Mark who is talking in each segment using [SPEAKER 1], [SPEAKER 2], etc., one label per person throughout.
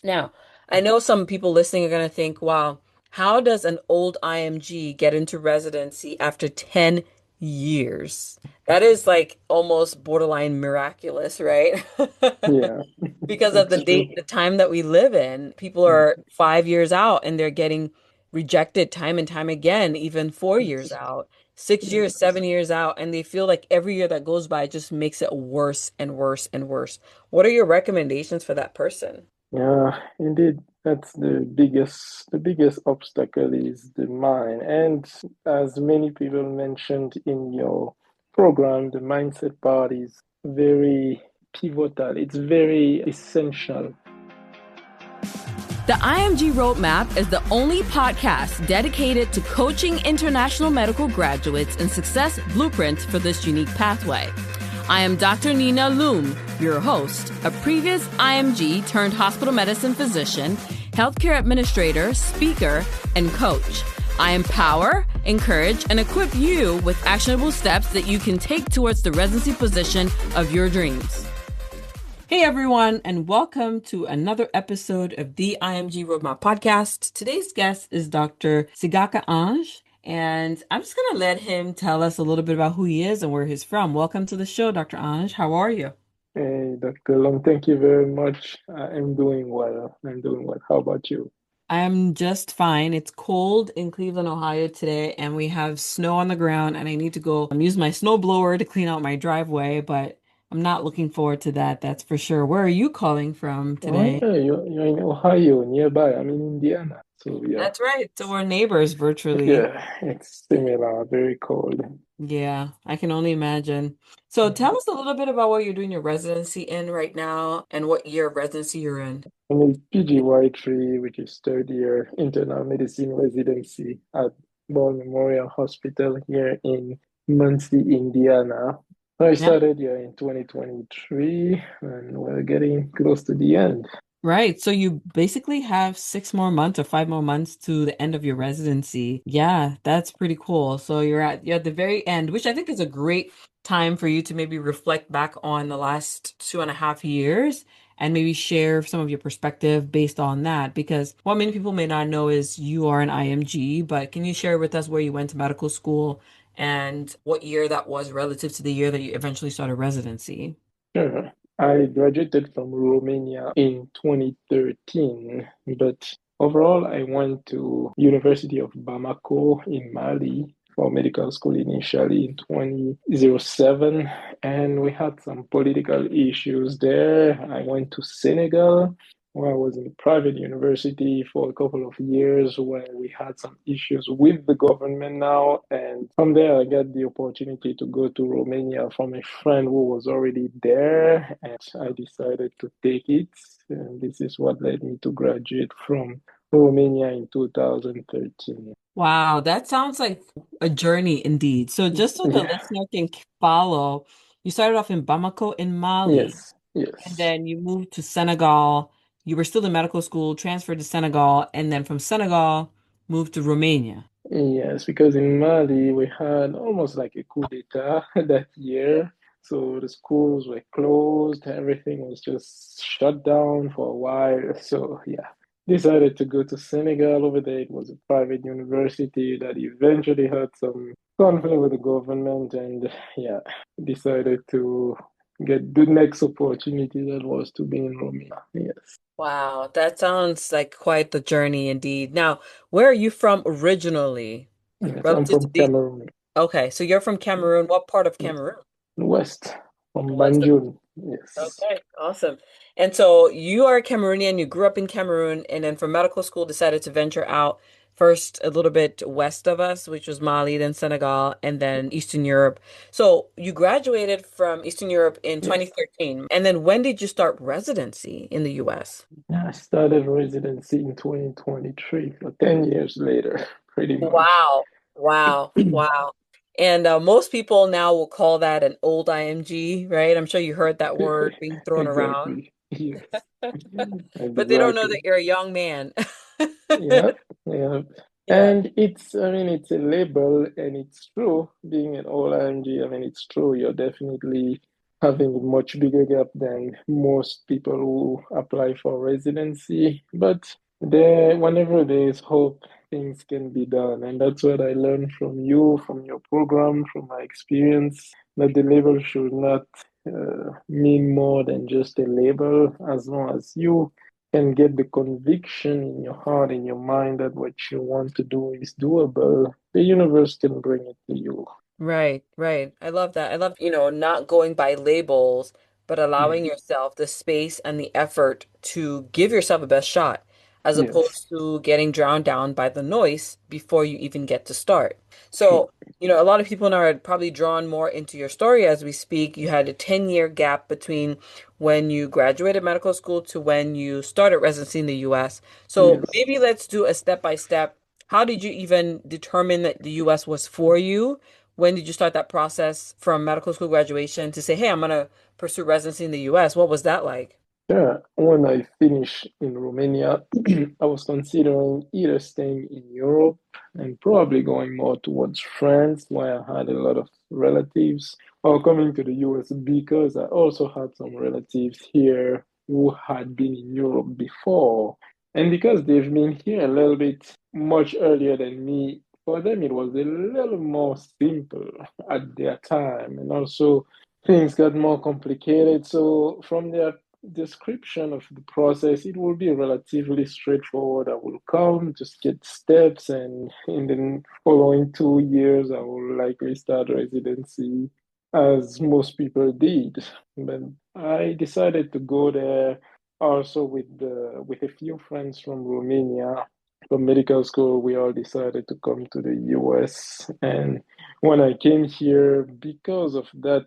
[SPEAKER 1] Now, I know some people listening are going to think, wow, how does an old IMG get into residency after 10 years? That is like almost borderline miraculous, right?
[SPEAKER 2] Yeah,
[SPEAKER 1] Because of
[SPEAKER 2] it's true.
[SPEAKER 1] the time that we live in. People
[SPEAKER 2] Mm.
[SPEAKER 1] are 5 years out and they're getting rejected time and time again, even 4 years
[SPEAKER 2] It's,
[SPEAKER 1] out, 6 years,
[SPEAKER 2] yes.
[SPEAKER 1] 7 years out, and they feel like every year that goes by just makes it worse and worse and worse. What are your recommendations for that person?
[SPEAKER 2] Yeah, indeed. That's the biggest obstacle is the mind. And as many people mentioned in your program, the mindset part is very pivotal. It's very essential.
[SPEAKER 1] The IMG Roadmap is the only podcast dedicated to coaching international medical graduates in success blueprints for this unique pathway. I am Dr. Nina Loom, your host, a previous IMG turned hospital medicine physician, healthcare administrator, speaker, and coach. I empower, encourage, and equip you with actionable steps that you can take towards the residency position of your dreams. Hey everyone, and welcome to another episode of the IMG Roadmap Podcast. Today's guest is Dr. Sighaka-ange, and I'm just going to let him tell us a little bit about who he is and where he's from. Welcome to the show, Dr. Ange. How are you?
[SPEAKER 2] Hey, Dr. Long, thank you very much. I'm doing well. I'm doing well. How about you?
[SPEAKER 1] I'm just fine. It's cold in Cleveland, Ohio today, and we have snow on the ground, and I need to go use my snow blower to clean out my driveway, but I'm not looking forward to that, that's for sure. Where are you calling from
[SPEAKER 2] Oh,
[SPEAKER 1] today?
[SPEAKER 2] yeah, you're in Ohio, nearby. I'm in Indiana. So, yeah.
[SPEAKER 1] That's right. So we're neighbors virtually.
[SPEAKER 2] Yeah, it's similar, very cold.
[SPEAKER 1] Yeah, I can only imagine. So tell
[SPEAKER 2] Mhm.
[SPEAKER 1] us a little bit about what you're doing your residency in right now and what year of residency you're in.
[SPEAKER 2] I'm in PGY3, which is third year internal medicine residency at Ball Memorial Hospital here in Muncie, Indiana. I
[SPEAKER 1] Yeah.
[SPEAKER 2] started here in 2023, and we're getting close to the end.
[SPEAKER 1] Right. So you basically have 6 more months or 5 more months to the end of your residency. Yeah, that's pretty cool. So you're at the very end, which I think is a great time for you to maybe reflect back on the last 2.5 years and maybe share some of your perspective based on that. Because what many people may not know is you are an IMG, but can you share with us where you went to medical school and what year that was relative to the year that you eventually started residency?
[SPEAKER 2] Sure. I graduated from Romania in 2013, but overall I went to University of Bamako in Mali for medical school initially in 2007, and we had some political issues there. I went to Senegal, where I was in a private university for a couple of years where we had some issues with the government now. And from there, I got the opportunity to go to Romania from a friend who was already there. And I decided to take it. And this is what led me to graduate from Romania in 2013.
[SPEAKER 1] Wow, that sounds like a journey indeed. So just so the
[SPEAKER 2] Yeah,
[SPEAKER 1] listener can follow, you started off in Bamako in Mali,
[SPEAKER 2] yes,
[SPEAKER 1] and
[SPEAKER 2] yes.
[SPEAKER 1] then you moved to Senegal. You were still in medical school, transferred to Senegal, and then from Senegal, moved to Romania.
[SPEAKER 2] Yes, because in Mali we had almost like a coup d'etat that year. So the schools were closed, everything was just shut down for a while. So yeah, decided to go to Senegal. Over there, it was a private university that eventually had some conflict with the government, and yeah, decided to get the next opportunity that was to be in Romania. Yes,
[SPEAKER 1] Wow, that sounds like quite the journey indeed. Now, where are you from originally?
[SPEAKER 2] yes, I'm
[SPEAKER 1] Relative to
[SPEAKER 2] from
[SPEAKER 1] the,
[SPEAKER 2] Cameroon.
[SPEAKER 1] okay, so you're from Cameroon. What part of
[SPEAKER 2] Yes,
[SPEAKER 1] Cameroon?
[SPEAKER 2] West from
[SPEAKER 1] West of.
[SPEAKER 2] Banjul. Yes.
[SPEAKER 1] Okay, awesome. And so you are Cameroonian, you grew up in Cameroon, and then for medical school decided to venture out first a little bit west of us, which was Mali, then Senegal, and then Eastern Europe. So you graduated from Eastern Europe in
[SPEAKER 2] Yes.
[SPEAKER 1] 2013. And then when did you start residency in the US?
[SPEAKER 2] I started residency in 2023, so 10 years later, pretty much.
[SPEAKER 1] Wow. Wow. Wow. And most people now will call that an old IMG, right? I'm sure you heard that word being thrown around,
[SPEAKER 2] Exactly. Yes.
[SPEAKER 1] but they don't know
[SPEAKER 2] Exactly.
[SPEAKER 1] that you're a young man.
[SPEAKER 2] Yep. Yep.
[SPEAKER 1] Yeah.
[SPEAKER 2] And it's a label and it's true being an old IMG. I mean, it's true. You're definitely having a much bigger gap than most people who apply for residency. But whenever there is hope, things can be done. And that's what I learned from you, from your program, from my experience, that the label should not mean more than just a label, as long as you can get the conviction in your heart, in your mind that what you want to do is doable, the universe can bring it to you.
[SPEAKER 1] Right, right. I love that. I love, not going by labels, but allowing
[SPEAKER 2] Mm.
[SPEAKER 1] yourself the space and the effort to give yourself a best shot, as
[SPEAKER 2] Yes,
[SPEAKER 1] opposed to getting drowned down by the noise before you even get to start.
[SPEAKER 2] true.
[SPEAKER 1] So, a lot of people now are probably drawn more into your story as we speak. You had a 10-year gap between when you graduated medical school to when you started residency in the US. So
[SPEAKER 2] Yes.
[SPEAKER 1] maybe let's do a step by step. How did you even determine that the US was for you? When did you start that process from medical school graduation to say, hey, I'm going to pursue residency in the US? What was that like?
[SPEAKER 2] Yeah, when I finished in Romania, I was considering either staying in Europe and probably going more towards France, where I had a lot of relatives, or coming to the US because I also had some relatives here who had been in Europe before. And because they've been here a little bit much earlier than me, for them it was a little more simple at their time. And also things got more complicated. So from their description of the process, it will be relatively straightforward. I will come, just get steps, and in the following 2 years, I will likely start residency, as most people did. But I decided to go there also with a few friends from Romania. From medical school, we all decided to come to the US. And when I came here, because of that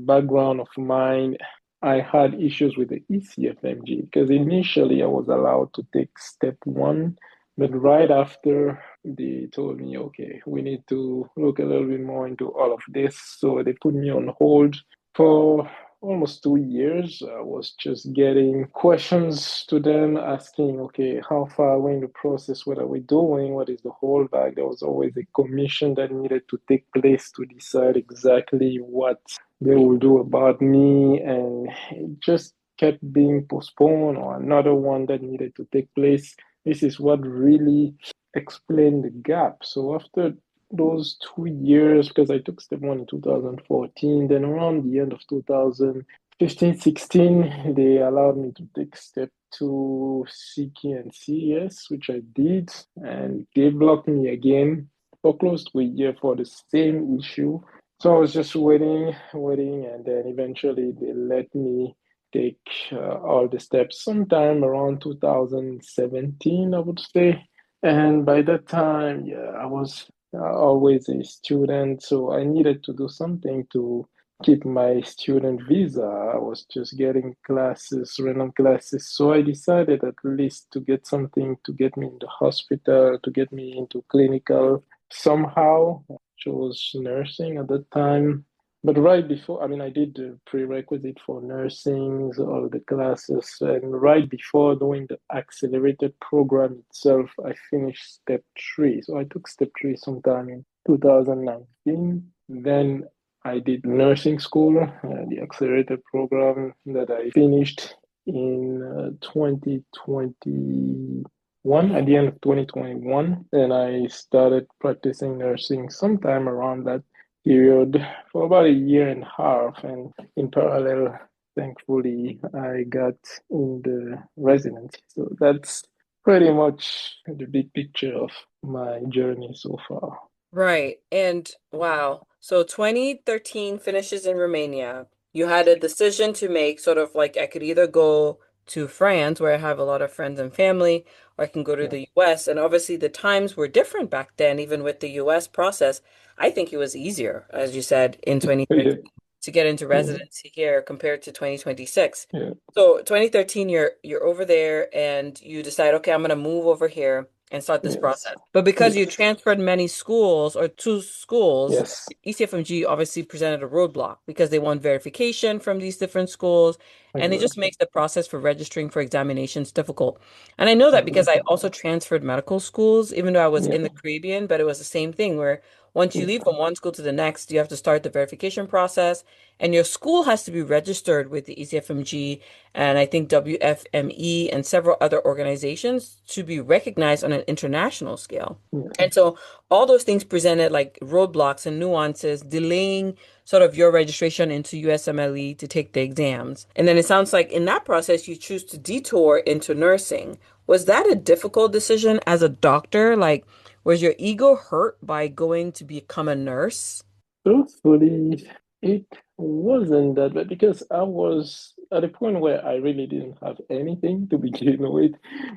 [SPEAKER 2] background of mine, I had issues with the ECFMG because initially I was allowed to take step one, but right after they told me, okay, we need to look a little bit more into all of this. So they put me on hold for almost 2 years. I was just getting questions to them asking, okay, how far are we in the process? What are we doing? What is the holdback? There was always a commission that needed to take place to decide exactly what they will do about me, and it just kept being postponed, or another one that needed to take place. This is what really explained the gap. So after those 2 years, because I took step one in 2014, then around the end of 2015, 16, they allowed me to take step two CK and CES, which I did, and they blocked me again for close to a year for the same issue. So I was just waiting, waiting, and then eventually they let me take all the steps sometime around 2017, I would say. And by that time, yeah, I was always a student, so I needed to do something to keep my student visa. I was just getting classes, random classes. So I decided at least to get something to get me in the hospital, to get me into clinical somehow. Chose nursing at that time. But right before, I mean, I did the prerequisite for nursing, all of the classes, and right before doing the accelerated program itself, I finished step three. So I took step three sometime in 2019. Then I did nursing school, the accelerated program that I finished in 2021, at the end of 2021. And I started practicing nursing sometime around that period for about a year and a half. And in parallel, thankfully, I got in the residency. So that's pretty much the big picture of my journey so far.
[SPEAKER 1] Right. And wow. So 2013 finishes in Romania. You had a decision to make, sort of like I could either go to France, where I have a lot of friends and family, or I can go to
[SPEAKER 2] Yeah,
[SPEAKER 1] the US. And obviously the times were different back then, even with the US process. I think it was easier, as you said, in
[SPEAKER 2] yeah,
[SPEAKER 1] 2013 to get into
[SPEAKER 2] yeah,
[SPEAKER 1] residency here compared to 2026.
[SPEAKER 2] yeah.
[SPEAKER 1] So 2013, you're over there and you decide, okay, I'm gonna move over here and start this
[SPEAKER 2] Yes,
[SPEAKER 1] process. But because you
[SPEAKER 2] yes,
[SPEAKER 1] transferred many schools or two schools,
[SPEAKER 2] yes,
[SPEAKER 1] ECFMG obviously presented a roadblock because they want verification from these different schools, and it just
[SPEAKER 2] exactly,
[SPEAKER 1] makes the process for registering for examinations difficult. And I know that because I
[SPEAKER 2] exactly.
[SPEAKER 1] also transferred medical schools, even though I was in the
[SPEAKER 2] Yeah,
[SPEAKER 1] Caribbean, but it was the same thing where once you leave from one school to the next, you have to start the verification process, and your school has to be registered with the ECFMG and I think WFME and several other organizations to be recognized on an international scale.
[SPEAKER 2] Yeah.
[SPEAKER 1] And so all those things presented like roadblocks and nuances, delaying sort of your registration into USMLE to take the exams. And then it sounds like in that process, you choose to detour into nursing. Was that a difficult decision as a doctor? Like, was your ego hurt by going to become a nurse?
[SPEAKER 2] Truthfully, it wasn't that bad because I was at a point where I really didn't have anything to begin with.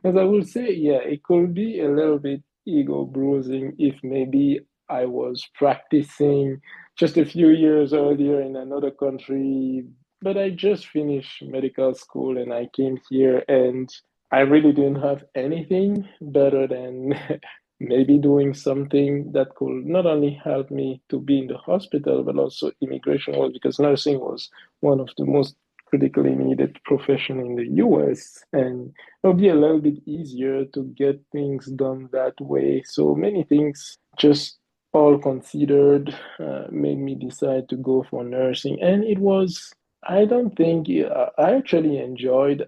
[SPEAKER 2] As I would say, yeah, it could be a little bit ego bruising if maybe I was practicing just a few years earlier in another country, but I just finished medical school and I came here and I really didn't have anything better than maybe doing something that could not only help me to be in the hospital, but also immigration was because nursing was one of the most critically needed profession in the US, and it'll be a little bit easier to get things done that way. So many things just all considered made me decide to go for nursing, and it was I don't think I enjoyed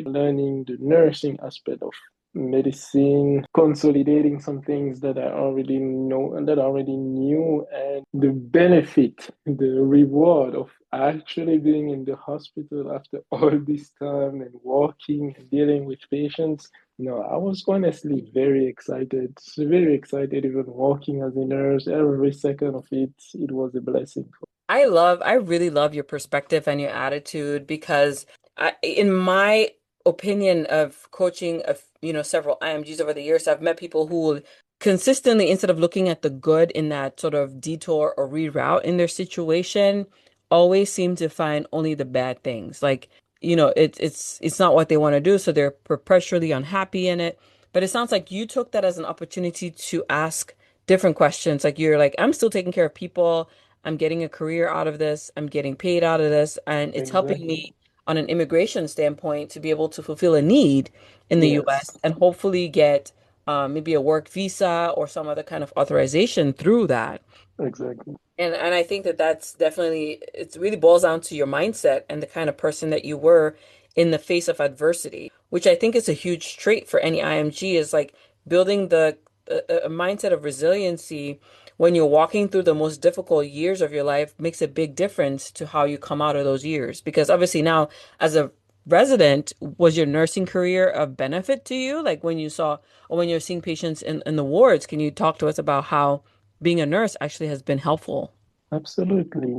[SPEAKER 2] learning the nursing aspect of medicine, consolidating some things that I already know and that I already knew, and the benefit, the reward of actually being in the hospital after all this time and working and dealing with patients. No, I was honestly very excited, even working as a nurse. Every second of it was a blessing.
[SPEAKER 1] I really love your perspective and your attitude because in my opinion of coaching of, several IMGs over the years, I've met people who will consistently, instead of looking at the good in that sort of detour or reroute in their situation, always seem to find only the bad things. Like, it's not what they want to do, so they're perpetually unhappy in it. But it sounds like you took that as an opportunity to ask different questions. Like you're like, I'm still taking care of people. I'm getting a career out of this. I'm getting paid out of this. And it's helping
[SPEAKER 2] Exactly.
[SPEAKER 1] me on an immigration standpoint to be able to fulfill a need in the US
[SPEAKER 2] Yes,
[SPEAKER 1] and hopefully get maybe a work visa or some other kind of authorization through that.
[SPEAKER 2] exactly.
[SPEAKER 1] And I think that that's definitely, it really boils down to your mindset and the kind of person that you were in the face of adversity, which I think is a huge trait for any IMG is like building a mindset of resiliency when you're walking through the most difficult years of your life makes a big difference to how you come out of those years. Because obviously now as a resident, was your nursing career of benefit to you? Like when you saw or when you're seeing patients in the wards, can you talk to us about how being a nurse actually has been helpful?
[SPEAKER 2] Absolutely.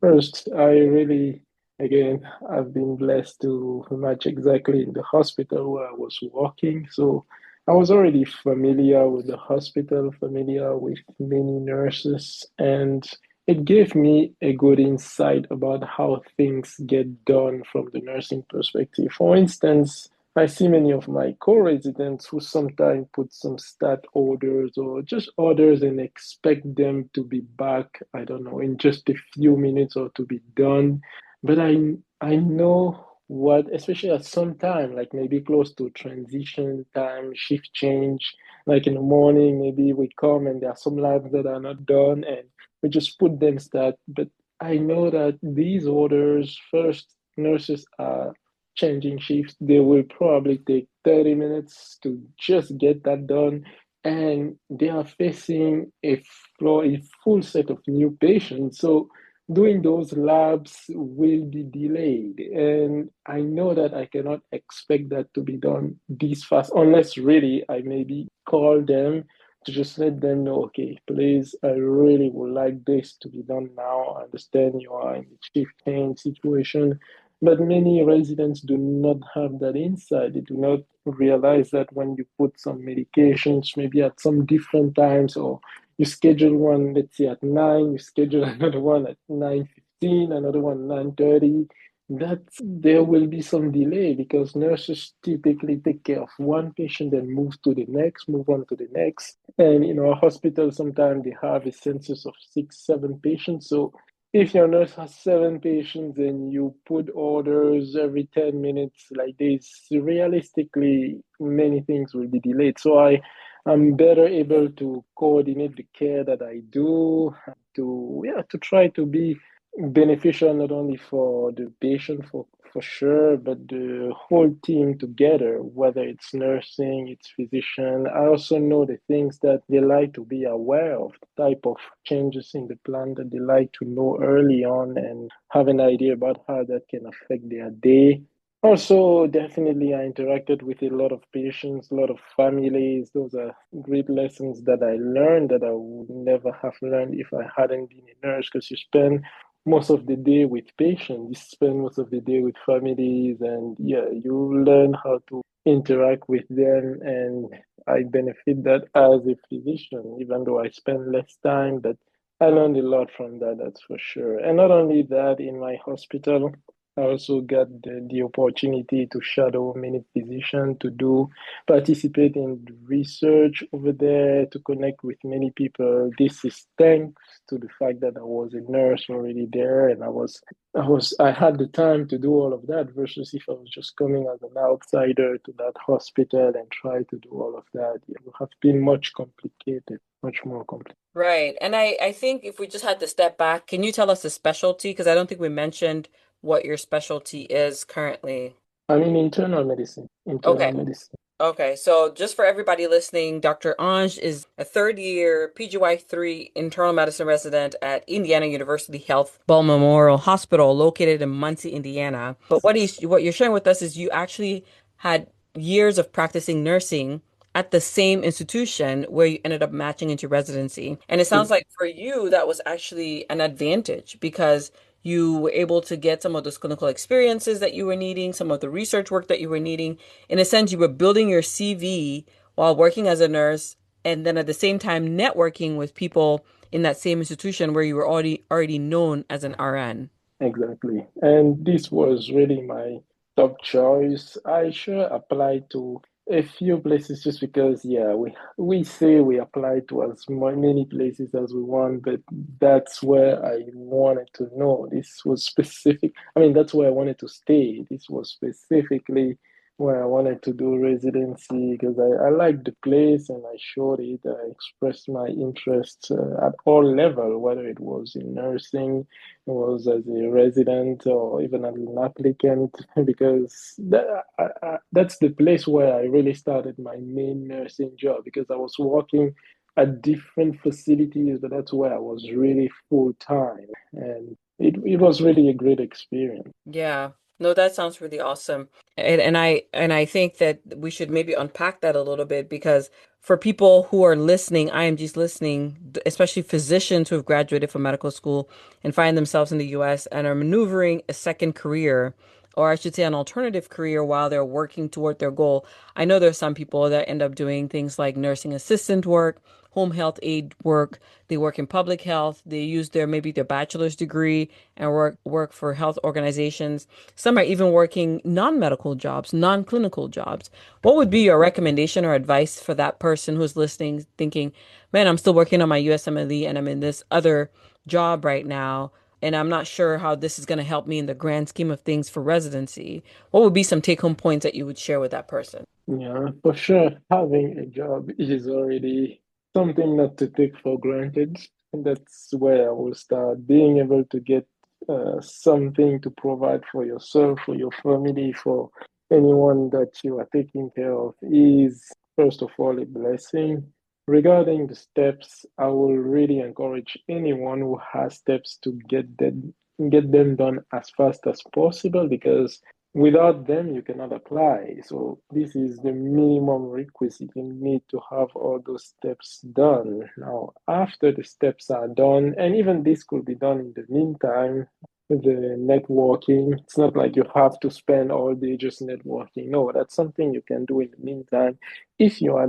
[SPEAKER 2] First, I really, again, I've been blessed to match exactly in the hospital where I was working. So I was already familiar with the hospital, familiar with many nurses, and it gave me a good insight about how things get done from the nursing perspective. For instance, I see many of my co-residents who sometimes put some stat orders or just orders and expect them to be back, I don't know, in just a few minutes or to be done. But I know what, especially at some time, like maybe close to transition time, shift change, like in the morning, maybe we come and there are some labs that are not done and we just put them stat. But I know that these orders, first, nurses are changing shifts, they will probably take 30 minutes to just get that done. And they are facing a full set of new patients. So doing those labs will be delayed. And I know that I cannot expect that to be done this fast, unless really I maybe call them to just let them know, okay, please, I really would like this to be done now. I understand you are in the shift change situation, but many residents do not have that insight. They do not realize that when you put some medications, maybe at some different times, or you schedule one, let's say at 9, you schedule another one at 9:15, another one 9:30, that there will be some delay because nurses typically take care of one patient, then move to the next, move on to the next. And in our hospital, sometimes they have a census of 6, 7 patients. So if your nurse has 7 patients and you put orders every 10 minutes like this, realistically, many things will be delayed. So I'm better able to coordinate the care that I do, to try to be beneficial not only for the patient for sure, but the whole team together, whether it's nursing, it's physician. I also know the things that they like to be aware of, the type of changes in the plan that they like to know early on and have an idea about how that can affect their day. Also, definitely, I interacted with a lot of patients, a lot of families. Those are great lessons that I learned that I would never have learned if I hadn't been a nurse, because you spend most of the day with patients, you spend most of the day with families, and yeah, you learn how to interact with them. And I benefit that as a physician, even though I spend less time, but I learned a lot from that, that's for sure. And not only that, in my hospital, I also got the opportunity to shadow many physicians, participate in research over there, to connect with many people. This is thanks to the fact that I was a nurse already there, and I had the time to do all of that versus if I was just coming as an outsider to that hospital and try to do all of that. It would have been much complicated, much more complicated.
[SPEAKER 1] Right. And I think if we just had to step back, can you tell us the specialty? Because I don't think we mentioned what your specialty is currently.
[SPEAKER 2] I mean, internal medicine, internal
[SPEAKER 1] Okay.
[SPEAKER 2] medicine.
[SPEAKER 1] Okay, so just for everybody listening, Dr. Ange is a third year PGY3 internal medicine resident at Indiana University Health Ball Memorial Hospital located in Muncie, Indiana. But what you're sharing with us is you actually had years of practicing nursing at the same institution where you ended up matching into residency. And it sounds like for you that was actually an advantage because you were able to get some of those clinical experiences that you were needing, some of the research work that you were needing. In a sense, you were building your CV while working as a nurse, and then at the same time networking with people in that same institution where you were already known as an RN.
[SPEAKER 2] Exactly. And this was really my top choice. I sure applied to a few places just because, yeah, we say we apply to many places as we want, but that's where I wanted to know. This was specific. I mean, that's where I wanted to stay. This was specifically where I wanted to do residency because I liked the place and I showed it. I expressed my interest at all level, whether it was in nursing, was as a resident or even as an applicant, because that's the place where I really started my main nursing job because I was working at different facilities, but that's where I was really full time. And it was really a great experience.
[SPEAKER 1] Yeah. No, that sounds really awesome. And I think that we should maybe unpack that a little bit because for people who are listening, IMGs listening, especially physicians who have graduated from medical school and find themselves in the US and are maneuvering a second career, or I should say an alternative career while they're working toward their goal. I know there's some people that end up doing things like nursing assistant work, home health aide work. They work in public health. They use maybe their bachelor's degree and work for health organizations. Some are even working non-medical jobs, non-clinical jobs. What would be your recommendation or advice for that person who's listening, thinking, man, I'm still working on my USMLE and I'm in this other job right now, and I'm not sure how this is going to help me in the grand scheme of things for residency. What would be some take-home points that you would share with that person?
[SPEAKER 2] Yeah, for sure. Having a job is already something not to take for granted. And that's where I will start being able to get something to provide for yourself, for your family, for anyone that you are taking care of is, first of all, a blessing. Regarding the steps, I will really encourage anyone who has steps to get them done as fast as possible because without them, you cannot apply. So this is the minimum requisite. You need to have all those steps done. Now, after the steps are done, and even this could be done in the meantime, the networking, it's not like you have to spend all day just networking. No, that's something you can do in the meantime. If you are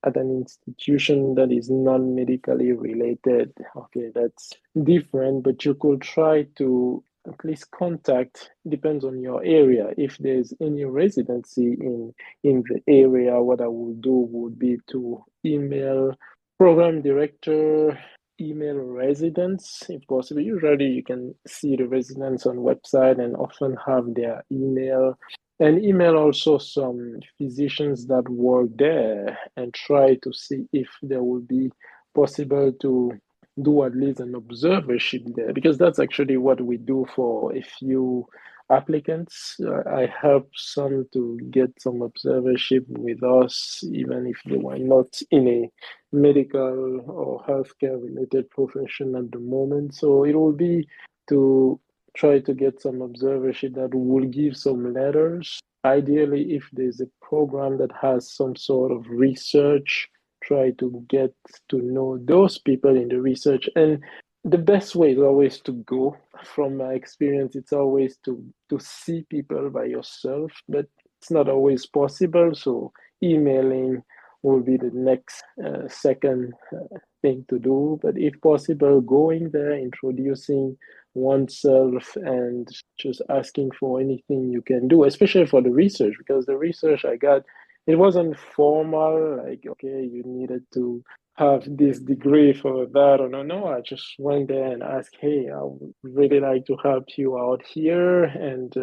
[SPEAKER 2] at an institution that is non-medically related, okay, that's different, but you could try to at least contact, depends on your area. If there's any residency in the area, what I would do would be to email program director, email residents if possible. Usually you can see the residents on website and often have their email and email also some physicians that work there and try to see if there will be possible to do at least an observership there, because that's actually what we do for a few applicants. I help some to get some observership with us, even if they were not in a medical or healthcare related profession at the moment. So it will be to try to get some observership that will give some letters. Ideally, if there's a program that has some sort of research, try to get to know those people in the research. And the best way is always to go. From my experience, it's always to see people by yourself, but it's not always possible. So emailing will be the next second thing to do. But if possible, going there, introducing oneself, and just asking for anything you can do, especially for the research, because the research I got, it wasn't formal, like, okay, you needed to have this degree for that or no, no. I just went there and asked, hey, I would really like to help you out here, and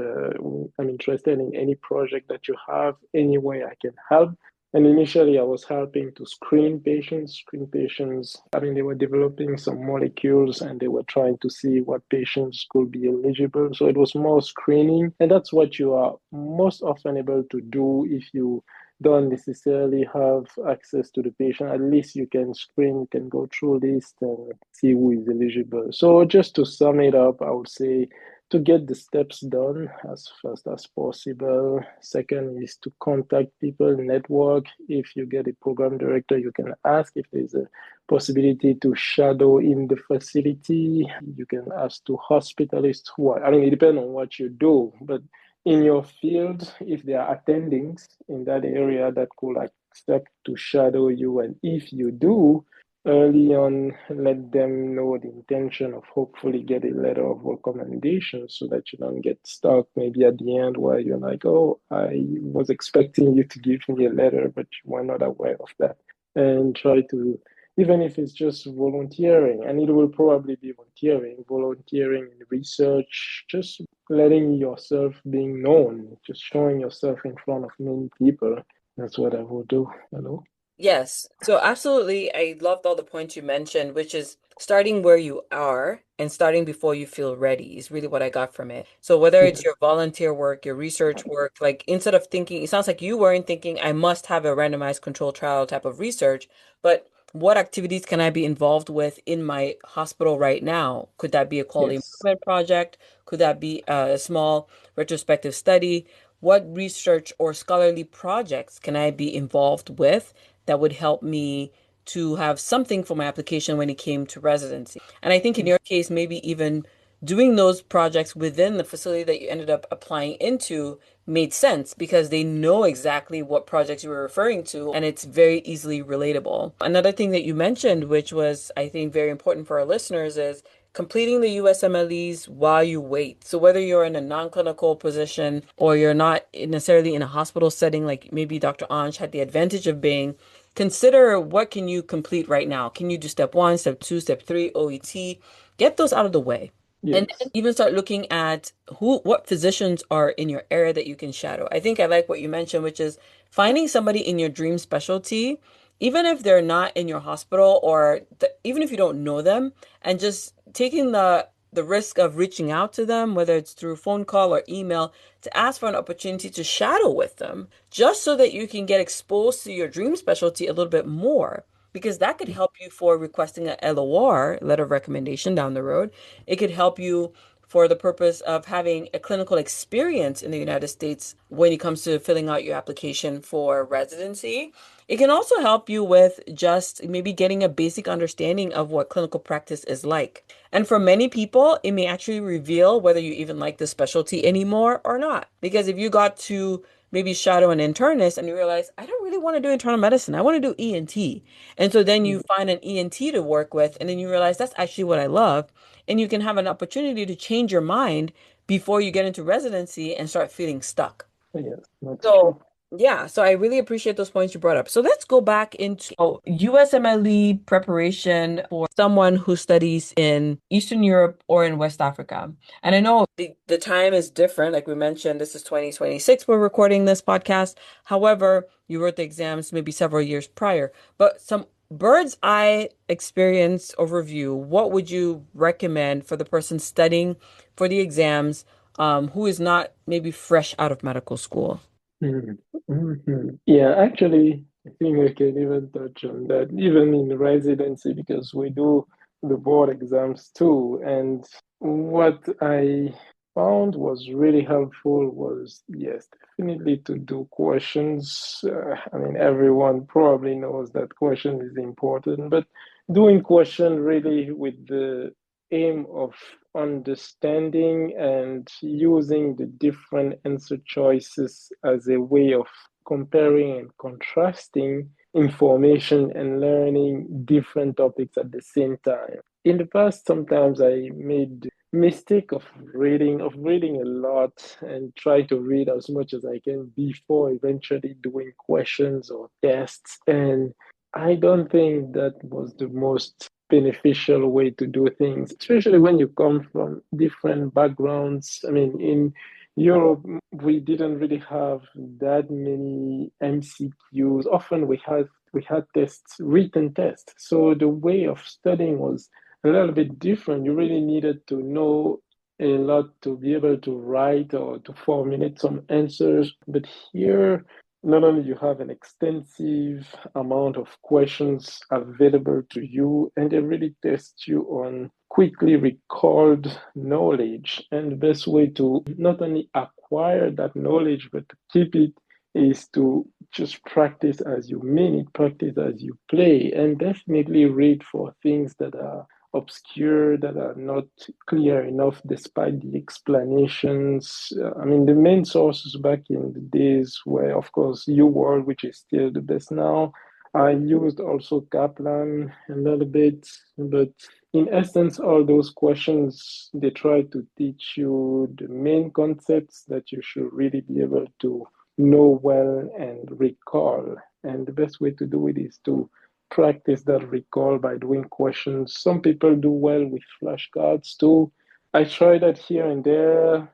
[SPEAKER 2] I'm interested in any project that you have, any way I can help. And initially, I was helping to screen patients. Screen patients, I mean, they were developing some molecules and they were trying to see what patients could be eligible. So it was more screening. And that's what you are most often able to do if you don't necessarily have access to the patient. At least you can screen, you can go through list and see who is eligible. So just to sum it up, I would say to get the steps done as fast as possible. Second is to contact people, network. If you get a program director, you can ask if there's a possibility to shadow in the facility. You can ask to hospitalists who are, I mean, it depends on what you do, but in your field, if there are attendings in that area that could accept to shadow you, and if you do, early on, let them know the intention of hopefully get a letter of recommendation so that you don't get stuck maybe at the end where you're like, oh, I was expecting you to give me a letter, but you were not aware of that. And try to, even if it's just volunteering, and it will probably be volunteering in research, just letting yourself being known, just showing yourself in front of many people. That's what I will do, you know?
[SPEAKER 1] Yes. So absolutely, I loved all the points you mentioned, which is starting where you are and starting before you feel ready is really what I got from it. So whether it's
[SPEAKER 2] Yeah.
[SPEAKER 1] your volunteer work, your research work, like instead of thinking, it sounds like you weren't thinking I must have a randomized control trial type of research, but what activities can I be involved with in my hospital right now? Could that be a quality
[SPEAKER 2] Yes.
[SPEAKER 1] improvement project? Could that be a small retrospective study? What research or scholarly projects can I be involved with that would help me to have something for my application when it came to residency? And I think in your case, maybe even doing those projects within the facility that you ended up applying into made sense because they know exactly what projects you were referring to and it's very easily relatable. Another thing that you mentioned, which was, I think, very important for our listeners, is completing the USMLEs while you wait. So whether you're in a non-clinical position or you're not necessarily in a hospital setting, like maybe Dr. Ange had the advantage of being, consider what can you complete right now? Can you do step one, step two, step three, OET? Get those out of the way. And then
[SPEAKER 2] Yes.
[SPEAKER 1] even start looking at what physicians are in your area that you can shadow. I think I like what you mentioned, which is finding somebody in your dream specialty, even if they're not in your hospital or even if you don't know them, and just taking the risk of reaching out to them, whether it's through phone call or email, to ask for an opportunity to shadow with them, just so that you can get exposed to your dream specialty a little bit more. Because that could help you for requesting a LOR, letter of recommendation down the road. It could help you for the purpose of having a clinical experience in the United States when it comes to filling out your application for residency. It can also help you with just maybe getting a basic understanding of what clinical practice is like. And for many people, it may actually reveal whether you even like the specialty anymore or not. Because if you got to maybe shadow an internist and you realize, I don't really want to do internal medicine, I want to do ENT. And so then you find an ENT to work with, and then you realize that's actually what I love. And you can have an opportunity to change your mind before you get into residency and start feeling stuck.
[SPEAKER 2] Yes, that's
[SPEAKER 1] So
[SPEAKER 2] true.
[SPEAKER 1] Yeah, so I really appreciate those points you brought up. So let's go back into USMLE preparation for someone who studies in Eastern Europe or in West Africa. And I know the time is different. Like we mentioned, this is 2026. We're recording this podcast. However, you wrote the exams maybe several years prior. But some bird's eye experience overview, what would you recommend for the person studying for the exams, who is not maybe fresh out of medical school?
[SPEAKER 2] Mhm. Mhm. Yeah, actually, I think I can even touch on that, even in residency, because we do the board exams too. And what I found was really helpful was, yes, definitely to do questions. I mean, everyone probably knows that question is important, but doing question really with the aim of understanding and using the different answer choices as a way of comparing and contrasting information and learning different topics at the same time. In the past, sometimes I made the mistake of reading a lot and try to read as much as I can before eventually doing questions or tests. And I don't think that was the most beneficial way to do things, especially when you come from different backgrounds. I mean, in Europe, we didn't really have that many MCQs. Often we had tests, written tests. So the way of studying was a little bit different. You really needed to know a lot to be able to write or to formulate some answers. But here, not only you have an extensive amount of questions available to you, and they really test you on quickly recalled knowledge. And the best way to not only acquire that knowledge, but to keep it is to just practice as you mean it, practice as you play, and definitely read for things that are obscure, that are not clear enough despite the explanations. I mean, the main sources back in the days were, of course, UWorld, which is still the best now. I used also Kaplan a little bit, but in essence, all those questions, they try to teach you the main concepts that you should really be able to know well and recall. And the best way to do it is to practice that recall by doing questions. Some people do well with flashcards too. I try that here and there.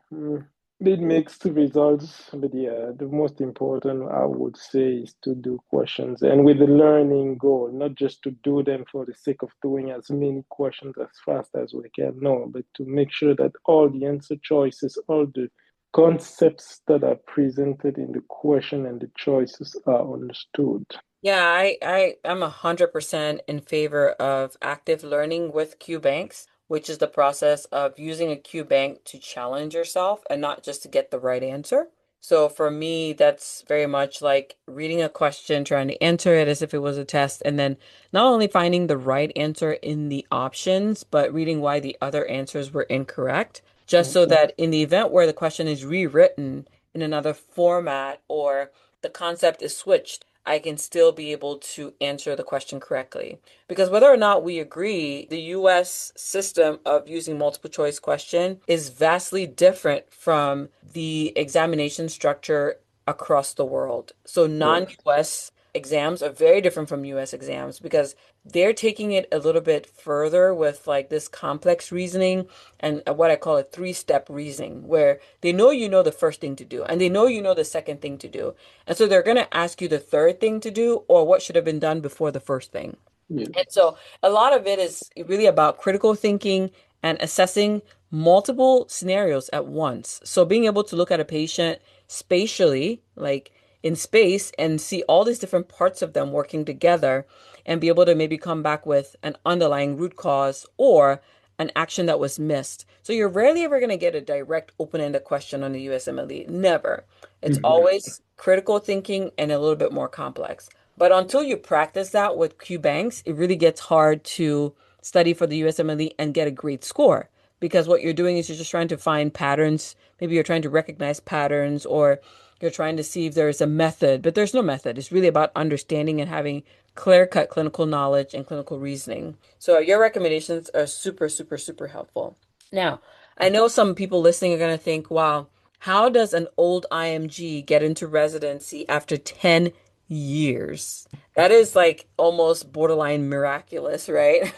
[SPEAKER 2] Bit mixed results, but yeah, the most important I would say is to do questions and with the learning goal, not just to do them for the sake of doing as many questions as fast as we can, no, but to make sure that all the answer choices, all the concepts that are presented in the question and the choices are understood.
[SPEAKER 1] Yeah, I am 100% in favor of active learning with Q banks, which is the process of using a Q bank to challenge yourself and not just to get the right answer. So for me, that's very much like reading a question, trying to answer it as if it was a test, and then not only finding the right answer in the options, but reading why the other answers were incorrect, just so
[SPEAKER 2] Mhm.
[SPEAKER 1] that in the event where the question is rewritten in another format or the concept is switched, I can still be able to answer the question correctly. Because whether or not we agree, the US system of using multiple choice question is vastly different from the examination structure across the world. So
[SPEAKER 2] Right.
[SPEAKER 1] non-US exams are very different from US exams because they're taking it a little bit further with like this complex reasoning and what I call a three-step reasoning, where they know you know the first thing to do and they know you know the second thing to do. And so they're going to ask you the third thing to do or what should have been done before the first thing. And
[SPEAKER 2] Yes.
[SPEAKER 1] so a lot of it is really about critical thinking and assessing multiple scenarios at once. So being able to look at a patient spatially, like in space, and see all these different parts of them working together and be able to maybe come back with an underlying root cause or an action that was missed. So you're rarely ever going to get a direct open-ended question on the USMLE. Never. It's
[SPEAKER 2] Mhm.
[SPEAKER 1] always critical thinking and a little bit more complex. But until you practice that with Q banks, it really gets hard to study for the USMLE and get a great score because what you're doing is you're just trying to find patterns. Maybe you're trying to recognize patterns or you're trying to see if there's a method, but there's no method. It's really about understanding and having clear-cut clinical knowledge and clinical reasoning. So your recommendations are super, super, super helpful. Now, I know some people listening are going to think, wow, How does an old IMG get into residency after 10 years? That is like almost borderline miraculous, right?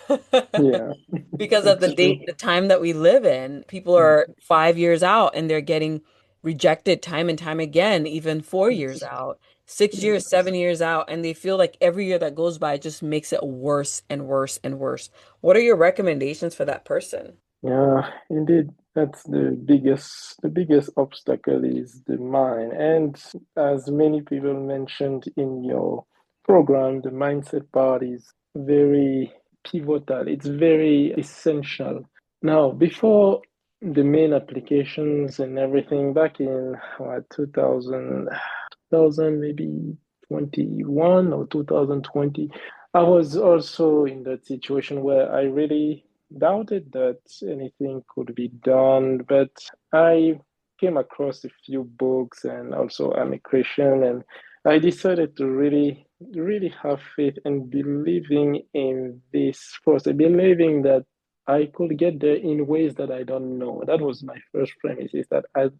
[SPEAKER 2] Yeah,
[SPEAKER 1] Because of
[SPEAKER 2] it's true.
[SPEAKER 1] the time that we live in. People
[SPEAKER 2] Mm.
[SPEAKER 1] are 5 years out and they're getting rejected time and time again, even 4 years
[SPEAKER 2] It's,
[SPEAKER 1] out, 6 years,
[SPEAKER 2] yes.
[SPEAKER 1] 7 years out, and they feel like every year that goes by just makes it worse and worse and worse. What are your recommendations for that person?
[SPEAKER 2] Yeah, indeed, that's the biggest obstacle is the mind. And as many people mentioned in your program, the mindset part is very pivotal. It's very essential. Now, before the main applications and everything back in what, 2000 maybe 21 or 2020, I was also in that situation where I really doubted that anything could be done, but I came across a few books, and also I'm a Christian, and I decided to really have faith and believing in this process, believing that I could get there in ways that I don't know. That was my first premise, is that I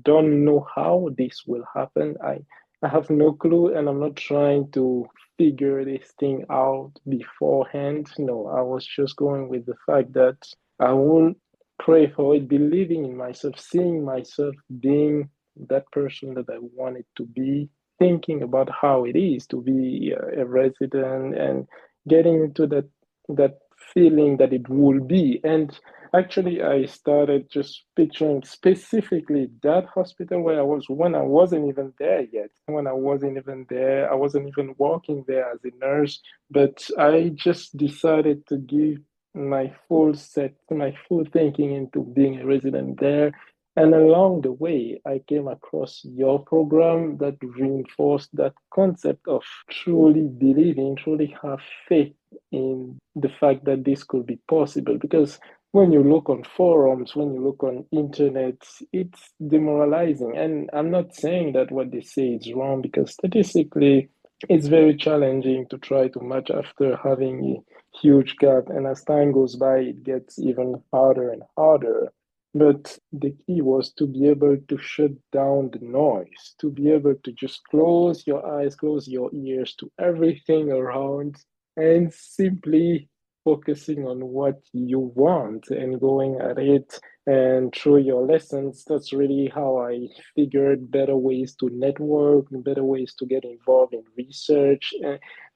[SPEAKER 2] don't know how this will happen. I have no clue, and I'm not trying to figure this thing out beforehand. No, I was just going with the fact that I won't pray for it, believing in myself, seeing myself being that person that I wanted to be, thinking about how it is to be a resident and getting into that feeling that it will be. And actually, I started just picturing specifically that hospital where I was when I wasn't even there yet. When I wasn't even there, I wasn't even working there as a nurse, but I just decided to give my full thinking into being a resident there. And along the way, I came across your program that reinforced that concept of truly believing, truly have faith in the fact that this could be possible. Because when you look on forums, when you look on internet, it's demoralizing. And I'm not saying that what they say is wrong, because statistically, it's very challenging to try to match after having a huge gap. And as time goes by, it gets even harder and harder. But the key was to be able to shut down the noise, to be able to just close your eyes, close your ears to everything around, and simply focusing on what you want and going at it and through your lessons. That's really how I figured better ways to network, better ways to get involved in research.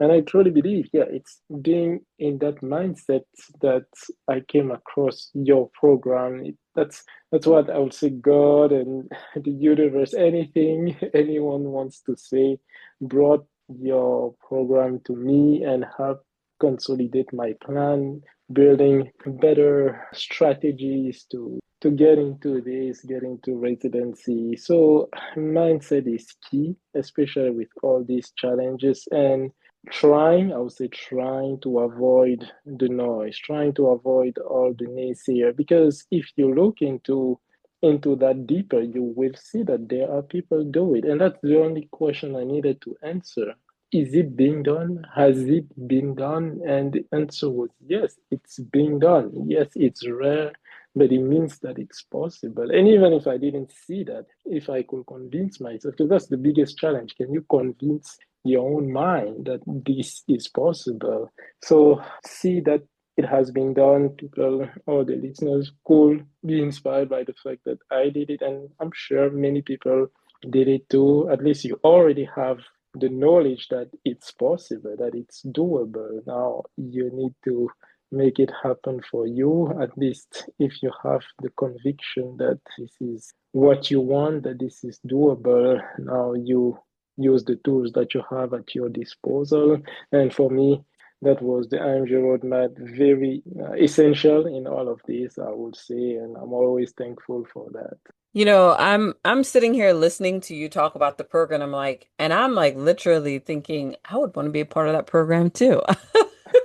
[SPEAKER 2] And I truly believe, yeah, it's being in that mindset that I came across your program. That's what I would say God and the universe, anything anyone wants to say, brought your program to me and have consolidate my plan, building better strategies to get into residency. So mindset is key, especially with all these challenges, and I would say trying to avoid the noise, trying to avoid all the naysayer. Because if you look into that deeper, you will see that there are people do it. And that's the only question I needed to answer. Is it being done? Has it been done? And the answer was yes, it's being done. Yes, it's rare, but it means that it's possible. And even if I didn't see that, if I could convince myself, because that's the biggest challenge, can you convince your own mind that this is possible? So see that it has been done. People, all the listeners could be inspired by the fact that I did it, and I'm sure many people did it too. At least you already have the knowledge that it's possible, that it's doable. Now you need to make it happen for you, at least if you have the conviction that this is what you want, that this is doable. Now you use the tools that you have at your disposal. And for me, that was the IMG roadmap, very essential in all of this, I would say, and I'm always thankful for that.
[SPEAKER 1] I'm sitting here listening to you talk about the program. I'm like literally thinking I would want to be a part of that program too.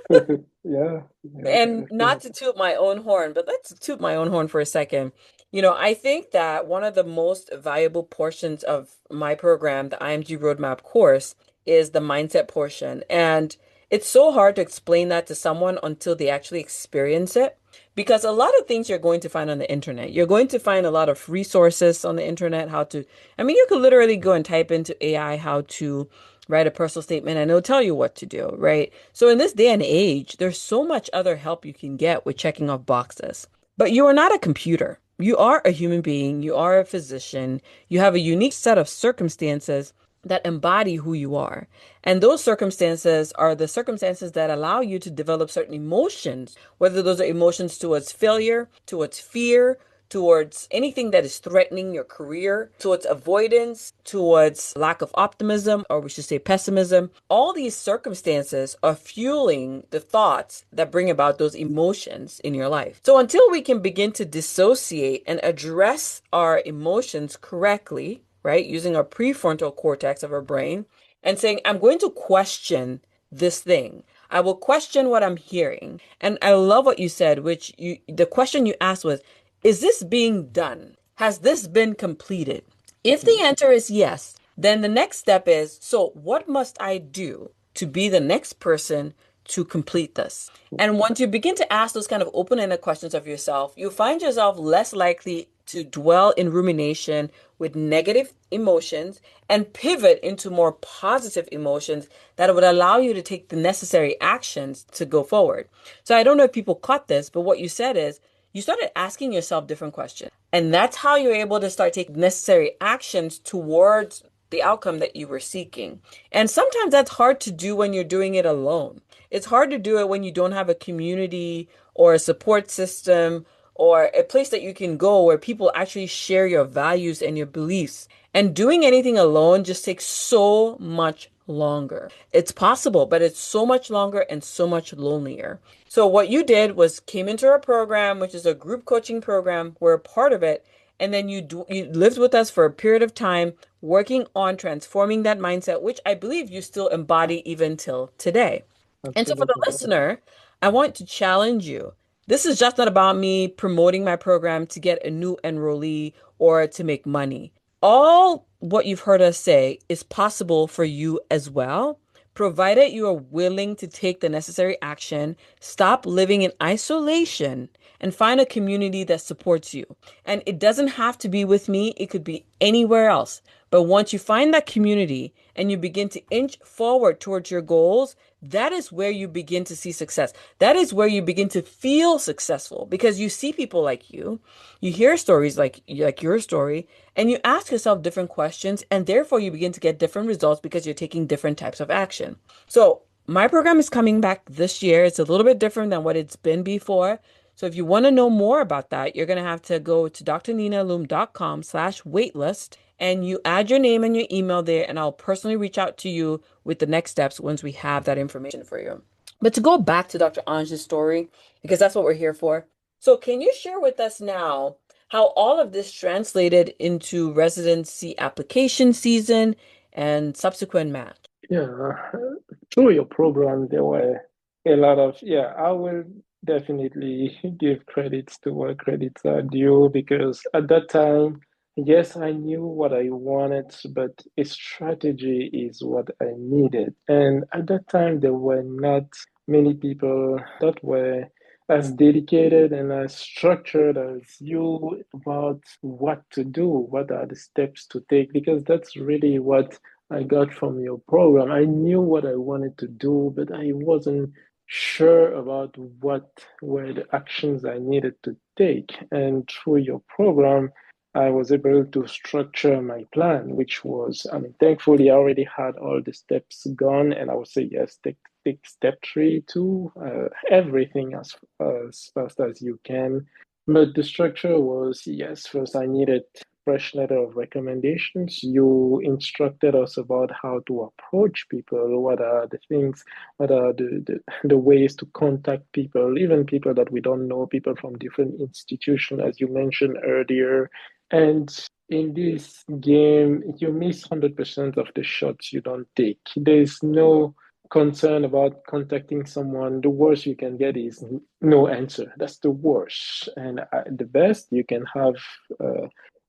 [SPEAKER 2] Yeah, yeah,
[SPEAKER 1] And not to
[SPEAKER 2] definitely.
[SPEAKER 1] toot my own horn, but let's toot my own horn for a second. I think that one of the most valuable portions of my program, the IMG Roadmap course, is the mindset portion. And it's so hard to explain that to someone until they actually experience it. Because a lot of things you're going to find on the internet. You're going to find a lot of resources on the internet, you could literally go and type into AI how to write a personal statement and it'll tell you what to do, right? So in this day and age, there's so much other help you can get with checking off boxes. But you are not a computer. You are a human being. You are a physician. You have a unique set of circumstances that embody who you are. And those circumstances are the circumstances that allow you to develop certain emotions, whether those are emotions towards failure, towards fear, towards anything that is threatening your career, towards avoidance, towards lack of optimism, or we should say pessimism. All these circumstances are fueling the thoughts that bring about those emotions in your life. So until we can begin to dissociate and address our emotions correctly, right, using our prefrontal cortex of our brain and saying, I'm going to question this thing. I will question what I'm hearing. And I love what you said, the question you asked was, is this being done? Has this been completed? If the answer is yes, then the next step is, so what must I do to be the next person to complete this? And once you begin to ask those kind of open-ended questions of yourself, you find yourself less likely to dwell in rumination with negative emotions and pivot into more positive emotions that would allow you to take the necessary actions to go forward. So I don't know if people caught this, but what you said is you started asking yourself different questions. And that's how you're able to start taking necessary actions towards the outcome that you were seeking. And sometimes that's hard to do when you're doing it alone. It's hard to do it when you don't have a community or a support system or a place that you can go where people actually share your values and your beliefs. And doing anything alone just takes so much longer. It's possible, but it's so much longer and so much lonelier. So what you did was came into our program, which is a group coaching program. We're a part of it. And then you lived with us for a period of time, working on transforming that mindset, which I believe you still embody even till today. And so for the
[SPEAKER 2] Absolutely.
[SPEAKER 1] listener, I want to challenge you. This is just not about me promoting my program to get a new enrollee or to make money. All what you've heard us say is possible for you as well, provided you are willing to take the necessary action, stop living in isolation, and find a community that supports you. And it doesn't have to be with me, it could be anywhere else. But once you find that community and you begin to inch forward towards your goals, that is where you begin to see success. That is where you begin to feel successful because you see people like you hear stories like your story, and you ask yourself different questions, and therefore you begin to get different results because you're taking different types of action. So my program is coming back this year. It's a little bit different than what it's been before. So if you want to know more about that, you're going to have to go to drninaloom.com/waitlist and you add your name and your email there, and I'll personally reach out to you with the next steps once we have that information for you. But to go back to Dr. Ange's story, because that's what we're here for. So can you share with us now how all of this translated into residency application season and subsequent match?
[SPEAKER 2] Yeah, through your program, there were a lot of, yeah, I will definitely give credits to where credits are due because at that time, yes, I knew what I wanted, but a strategy is what I needed. And at that time, there were not many people that were as dedicated and as structured as you about what to do, what are the steps to take, because that's really what I got from your program. I knew what I wanted to do, but I wasn't sure about what were the actions I needed to take. And through your program, I was able to structure my plan, which was, I mean, thankfully, I already had all the steps gone, and I would say, yes, take step three too, everything as fast as you can. But the structure was, yes, first I needed fresh letter of recommendations. You instructed us about how to approach people, what are the things, what are the ways to contact people, even people that we don't know, people from different institutions, as you mentioned earlier. And in this game, you miss 100% of the shots you don't take. There's no concern about contacting someone. The worst you can get is no answer. That's the worst. And the best you can have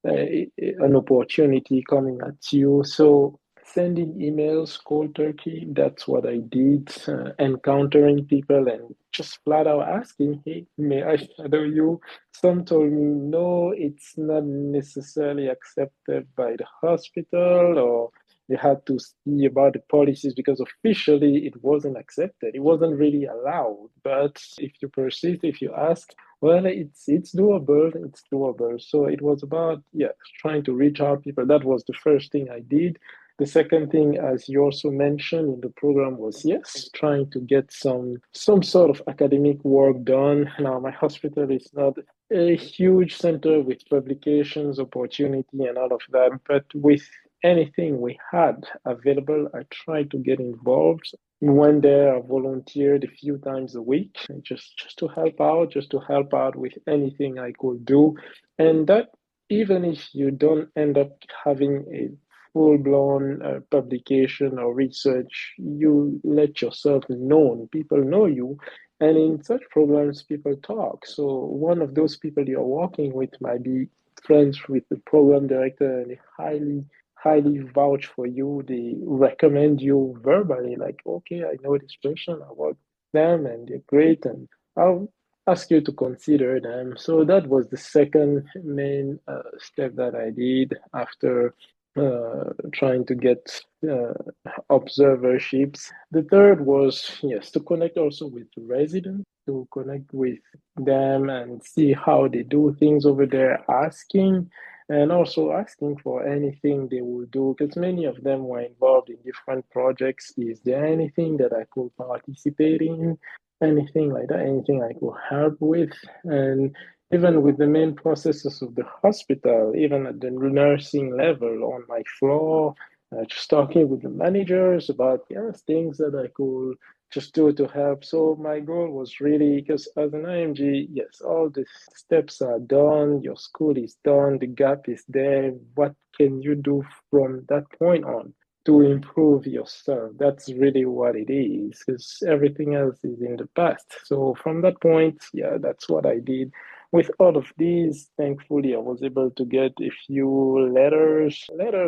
[SPEAKER 2] an opportunity coming at you. So sending emails cold turkey. That's what I did, encountering people and just flat out asking, hey, may I shadow you? Some told me, no, it's not necessarily accepted by the hospital, or they had to see about the policies because officially it wasn't accepted. It wasn't really allowed. But if you persist, if you ask, well, it's doable. It's doable. So it was about, yeah, trying to reach out people. That was the first thing I did. The second thing, as you also mentioned in the program, was yes, trying to get some sort of academic work done. Now, my hospital is not a huge center with publications, opportunity, and all of that, but with anything we had available, I tried to get involved. Went there, I volunteered a few times a week, just to help out, just to help out with anything I could do. And that, even if you don't end up having a full-blown publication or research, you let yourself known. People know you. And in such programs, people talk. So one of those people you're working with might be friends with the program director, and they highly vouch for you. They recommend you verbally, like, okay, I know this person, I work with them, and they're great, and I'll ask you to consider them. So that was the second main step that I did after trying to get observerships. The third was, yes, to connect also with residents, to connect with them and see how they do things over there, asking, and also asking for anything they will do, because many of them were involved in different projects. Is there anything that I could participate in? Anything like that, anything I could help with? And even with the main processes of the hospital, even at the nursing level on my floor, just talking with the managers about, yes, things that I could just do to help. So my goal was really, because as an IMG, yes, all the steps are done, your school is done, the gap is there. What can you do from that point on to improve yourself? That's really what it is, because everything else is in the past. So from that point, yeah, that's what I did. With all of these, thankfully, I was able to get a few letters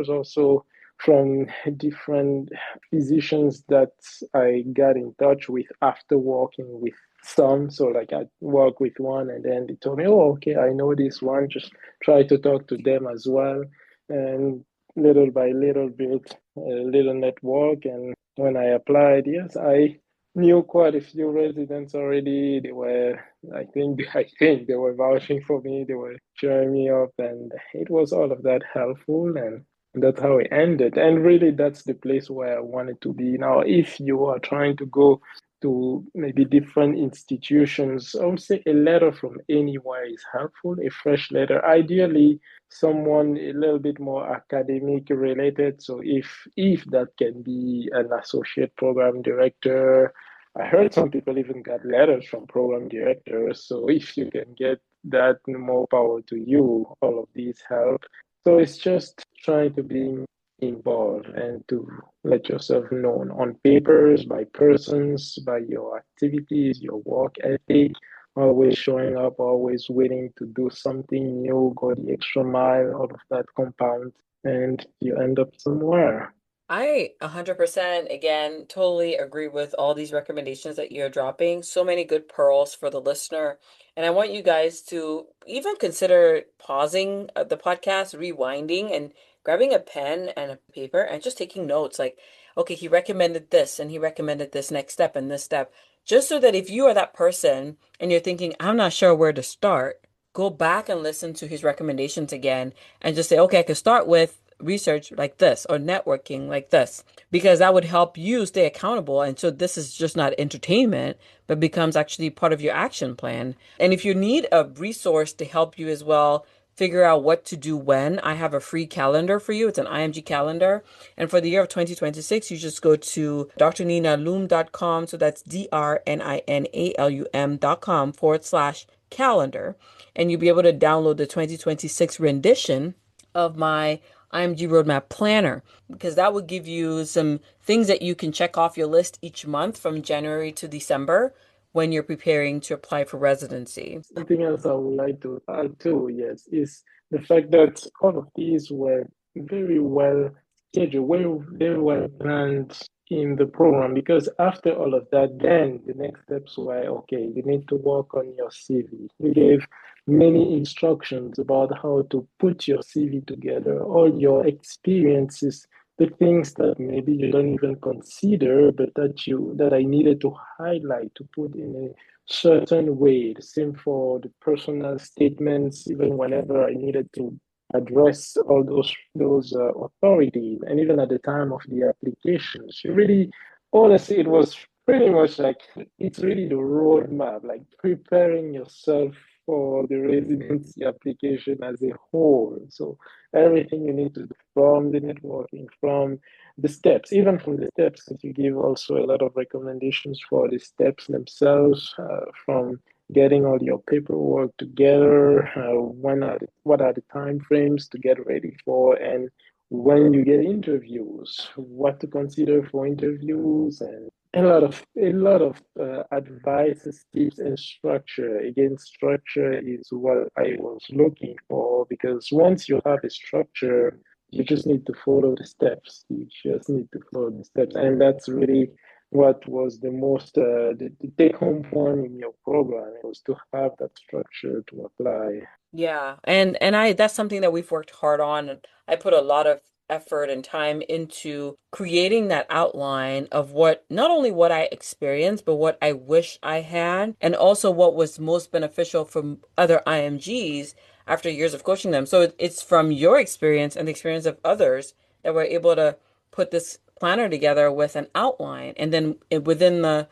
[SPEAKER 2] also from different physicians that I got in touch with after working with some. So like I work with one and then they told me, oh, okay, I know this one. Just try to talk to them as well. And little by little built a little network. And when I applied, yes, I knew quite a few residents already. They were, I think they were vouching for me. They were cheering me up, and it was all of that helpful. And that's how it ended. And really, that's the place where I wanted to be. Now, if you are trying to go to maybe different institutions, I would say a letter from anywhere is helpful, a fresh letter. Ideally, someone a little bit more academic related. So if that can be an associate program director, I heard some people even got letters from program directors. So if you can get that, more power to you. All of these help. So it's just trying to be involved and to let yourself known on papers, by persons, by your activities, your work ethic, always showing up, always willing to do something new, go the extra mile, all of that compound, and you end up somewhere.
[SPEAKER 1] I 100% again totally agree with all these recommendations that you're dropping. So many good pearls for the listener. And I want you guys to even consider pausing the podcast, rewinding, and grabbing a pen and a paper and just taking notes. Like, okay, he recommended this and he recommended this next step and this step. Just so that if you are that person and you're thinking, I'm not sure where to start, go back and listen to his recommendations again and just say, okay, I could start with research like this or networking like this because that would help you stay accountable. And so this is just not entertainment, but becomes actually part of your action plan. And if you need a resource to help you as well, figure out what to do when, I have a free calendar for you. It's an IMG calendar. And for the year of 2026, you just go to drninalum.com. So that's DRNINALUM.com/calendar. And you'll be able to download the 2026 rendition of my IMG Roadmap Planner, because that will give you some things that you can check off your list each month from January to December when you're preparing to apply for residency.
[SPEAKER 2] Something else I would like to add too, yes, is the fact that all of these were very well schedule, where were planned in the program? Because after all of that, then the next steps were, okay, you need to work on your CV. You gave many instructions about how to put your CV together, all your experiences, the things that maybe you don't even consider, but that I needed to highlight to put in a certain way. The same for the personal statements, even whenever I needed to address all those authorities, and even at the time of the applications. You really, honestly, it was pretty much like it's really the roadmap, like preparing yourself for the residency application as a whole. So everything you need to do from the networking, from the steps, even from the steps, that you give also a lot of recommendations for the steps themselves, from getting all your paperwork together, what are the time frames to get ready for, and when you get interviews, what to consider for interviews, and a lot of advice, tips, and structure. Again, structure is what I was looking for because once you have a structure, you just need to follow the steps. You just need to follow the steps, and that's really what was the most the take home point in your program. It was to have that structure to apply.
[SPEAKER 1] Yeah, and I that's something that we've worked hard on. And I put a lot of effort and time into creating that outline of what not only what I experienced, but what I wish I had, and also what was most beneficial from other IMGs after years of coaching them. So it's from your experience and the experience of others that we're able to put this planner together with an outline, and then within the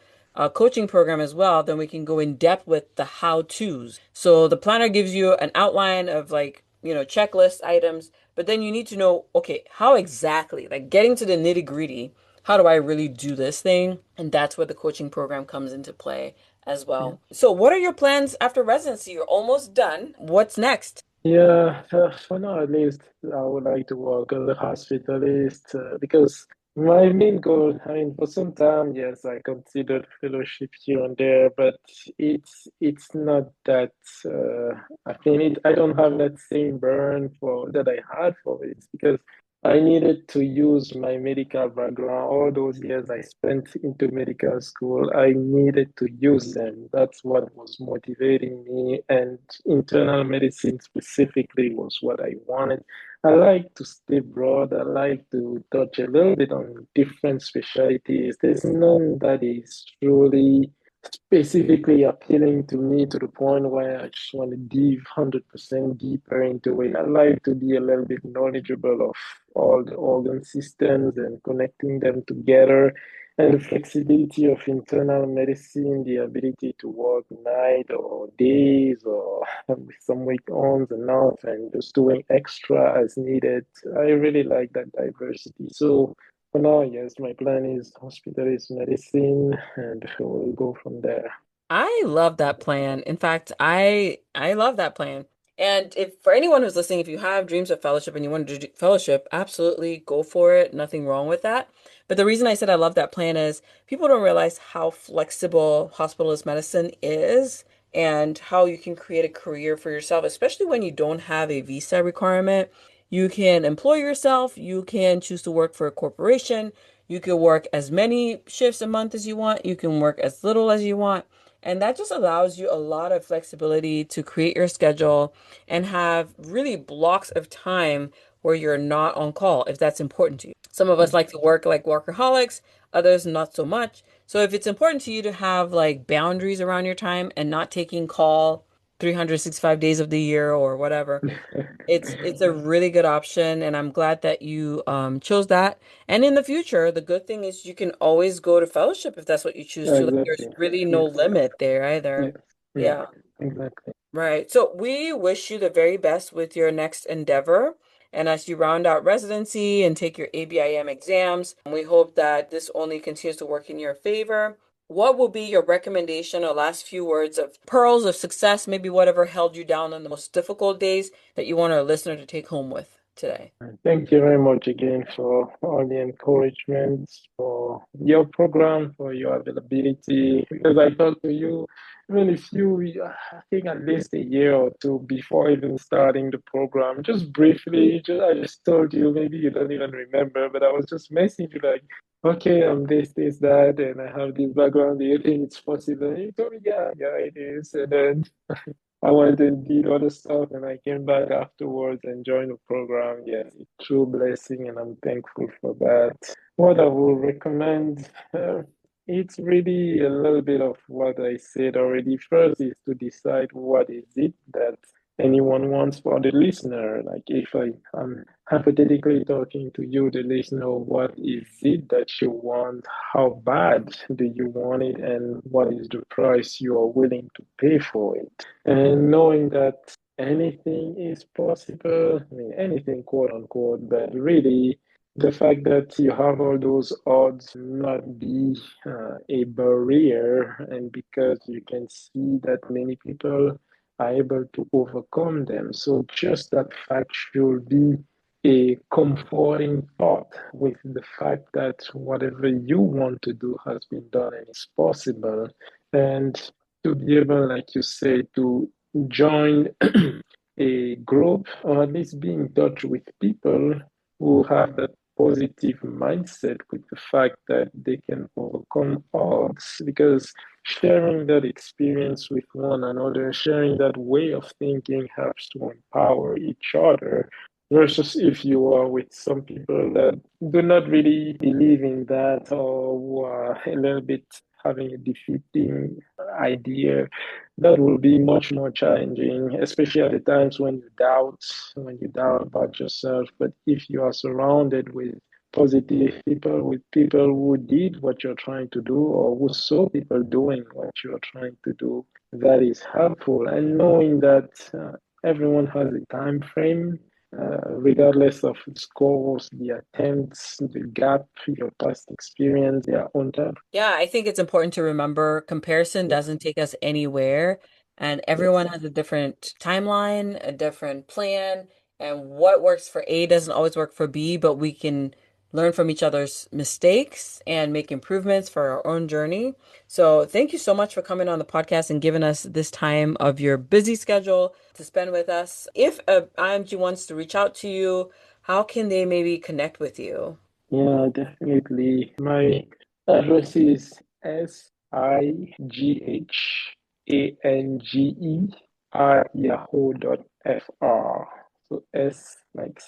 [SPEAKER 1] coaching program as well, then we can go in depth with the how to's. So the planner gives you an outline of like, checklist items, but then you need to know, okay, how exactly, like getting to the nitty gritty, how do I really do this thing? And that's where the coaching program comes into play as
[SPEAKER 2] Yeah.
[SPEAKER 1] well. So, what are your plans after residency? You're almost done. What's next?
[SPEAKER 2] Yeah, for now at least, I would like to work as a hospitalist because my main goal, I mean, for some time, yes, I considered fellowship here and there, but it's not that I think I don't have that same burn for that I had for it because I needed to use my medical background. All those years I spent into medical school, I needed to use them. That's what was motivating me. And internal medicine specifically was what I wanted. I like to stay broad. I like to touch a little bit on different specialties. There's none that is truly specifically appealing to me to the point where I just want to dive 100% deeper into it. I like to be a little bit knowledgeable of all the organ systems and connecting them together, and the flexibility of internal medicine, the ability to work night or days or with some weekends and off and just doing extra as needed. I really like that diversity. So for now, yes, my plan is hospitalist medicine, and we'll go from there.
[SPEAKER 1] I love that plan. In fact, I love that plan. And if for anyone who's listening, if you have dreams of fellowship and you want to do fellowship, absolutely go for it. Nothing wrong with that. But the reason I said I love that plan is people don't realize how flexible hospitalist medicine is and how you can create a career for yourself, especially when you don't have a visa requirement. You can employ yourself, you can choose to work for a corporation, you can work as many shifts a month as you want, you can work as little as you want. And that just allows you a lot of flexibility to create your schedule and have really blocks of time where you're not on call if that's important to you. Some of us like to work like workaholics, others not so much. So if it's important to you to have like boundaries around your time and not taking call 365 days of the year or whatever, it's a really good option, and I'm glad that you chose that. And in the future, the good thing is you can always go to fellowship if that's what you choose to. Like, there's
[SPEAKER 2] Exactly.
[SPEAKER 1] really no
[SPEAKER 2] Yes.
[SPEAKER 1] limit there either.
[SPEAKER 2] Yes. Yeah.
[SPEAKER 1] Yeah,
[SPEAKER 2] Exactly.
[SPEAKER 1] right. So we wish you the very best with your next endeavor. And as you round out residency and take your ABIM exams, we hope that this only continues to work in your favor. What will be your recommendation or last few words of pearls of success, maybe whatever held you down on the most difficult days that you want our listener to take home with today?
[SPEAKER 2] Thank you very much again for all the encouragement, for your program, for your availability. Because I talked to you even if I think at least a year or two before even starting the program, just briefly, I just told you, maybe you don't even remember, but I was just messaging you like, okay, I'm this, that, and I have this background. Do you think it's possible? And you told me, yeah, it is. And then I went and did other stuff, and I came back afterwards and joined the program. Yes, it's a true blessing, and I'm thankful for that. What I will recommend, it's really a little bit of what I said already. First is to decide what is it that anyone wants for the listener. Like if I'm hypothetically talking to you, the listener, what is it that you want? How bad do you want it? And what is the price you are willing to pay for it? And knowing that anything is possible, I mean, anything, quote unquote, but really the fact that you have all those odds not be a barrier, and because you can see that many people are able to overcome them. So just that fact should be a comforting thought with the fact that whatever you want to do has been done and is possible. And to be able, like you say, to join a group or at least be in touch with people who have that positive mindset with the fact that they can overcome odds, because sharing that experience with one another, sharing that way of thinking helps to empower each other. Versus if you are with some people that do not really believe in that, or who are a little bit having a defeating idea, that will be much more challenging, especially at the times when you doubt about yourself. But if you are surrounded with positive people, with people who did what you're trying to do, or who saw people doing what you're trying to do, that is helpful. And knowing that everyone has a time frame, regardless of the scores, the attempts, the gap, your past experience, their own time.
[SPEAKER 1] Yeah, I think it's important to remember comparison
[SPEAKER 2] Yeah.
[SPEAKER 1] doesn't take us anywhere, and everyone
[SPEAKER 2] Yes.
[SPEAKER 1] has a different timeline, a different plan, and what works for A doesn't always work for B, but we can learn from each other's mistakes and make improvements for our own journey. So, thank you so much for coming on the podcast and giving us this time of your busy schedule to spend with us. If a IMG wants to reach out to you, how can they maybe connect with you?
[SPEAKER 2] Yeah, definitely. My address is SIGHANGE@yahoo.fr. So S like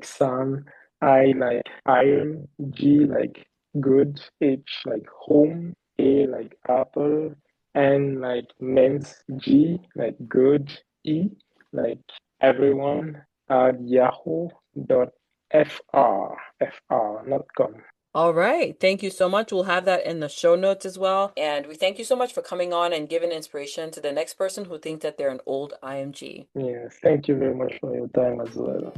[SPEAKER 2] Sam, I like iron, G like good, H like home, A like apple, N like men's, G like good, E like everyone at yahoo.fr, not com.
[SPEAKER 1] All right. Thank you so much. We'll have that in the show notes as well. And we thank you so much for coming on and giving inspiration to the next person who thinks that they're an old IMG.
[SPEAKER 2] Yes, thank you very much for your time as well.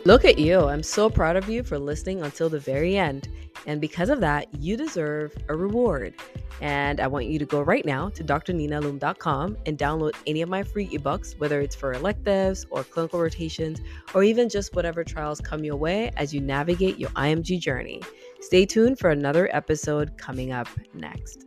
[SPEAKER 1] Look at you. I'm so proud of you for listening until the very end. And because of that, you deserve a reward. And I want you to go right now to drninaloom.com and download any of my free ebooks, whether it's for electives or clinical rotations, or even just whatever trials come your way as you navigate your IMG journey. Stay tuned for another episode coming up next.